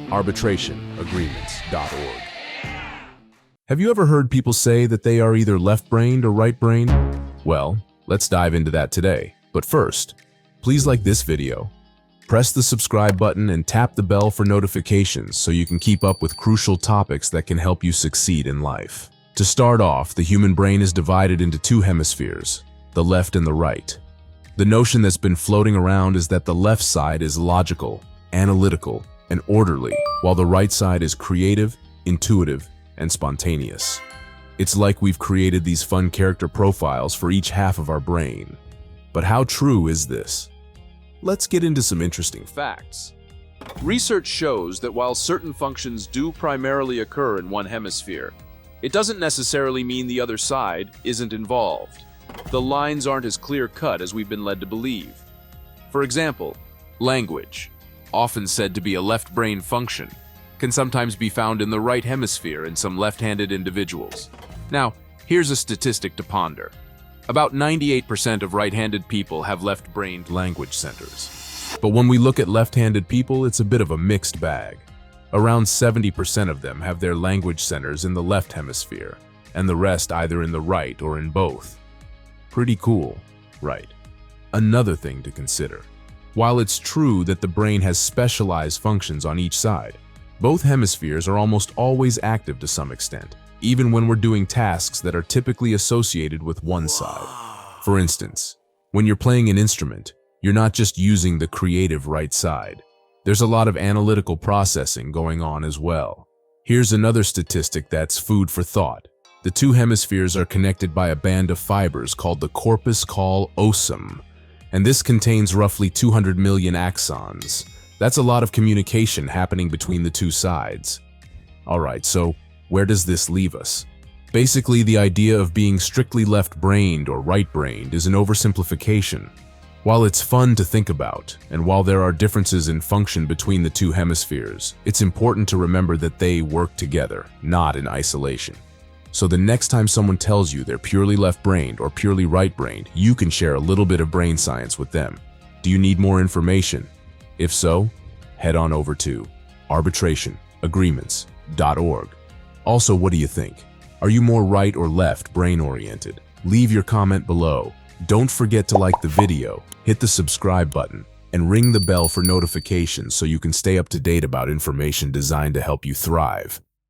arbitrationagreements.org. Have you ever heard people say that they are either left-brained or right-brained? Well, let's dive into that today. But first, please like this video, press the subscribe button and tap the bell for notifications so you can keep up with crucial topics that can help you succeed in life. To start off, the human brain is divided into two hemispheres, the left and the right. The notion that's been floating around is that the left side is logical, analytical, and orderly, while the right side is creative, intuitive, and spontaneous. It's like we've created these fun character profiles for each half of our brain. But how true is this? Let's get into some interesting facts. Research shows that while certain functions do primarily occur in one hemisphere, it doesn't necessarily mean the other side isn't involved. The lines aren't as clear-cut as we've been led to believe. For example, language, often said to be a left brain function, can sometimes be found in the right hemisphere in some left-handed individuals. Now, here's a statistic to ponder. About 98% of right-handed people have left-brained language centers. But when we look at left-handed people, it's a bit of a mixed bag. Around 70% of them have their language centers in the left hemisphere, and the rest either in the right or in both. Pretty cool, right? Another thing to consider. While it's true that the brain has specialized functions on each side, both hemispheres are almost always active to some extent, even when we're doing tasks that are typically associated with one side. For instance, when you're playing an instrument, you're not just using the creative right side. There's a lot of analytical processing going on as well. Here's another statistic that's food for thought. The two hemispheres are connected by a band of fibers called the corpus callosum, and this contains roughly 200 million axons. That's a lot of communication happening between the two sides. Alright, so where does this leave us? Basically, the idea of being strictly left-brained or right-brained is an oversimplification. While it's fun to think about, and while there are differences in function between the two hemispheres, it's important to remember that they work together, not in isolation. So the next time someone tells you they're purely left-brained or purely right-brained, you can share a little bit of brain science with them. Do you need more information? If so, head on over to arbitrationagreements.org. Also, what do you think? Are you more right or left brain-oriented? Leave your comment below. Don't forget to like the video, hit the subscribe button, and ring the bell for notifications so you can stay up to date about information designed to help you thrive.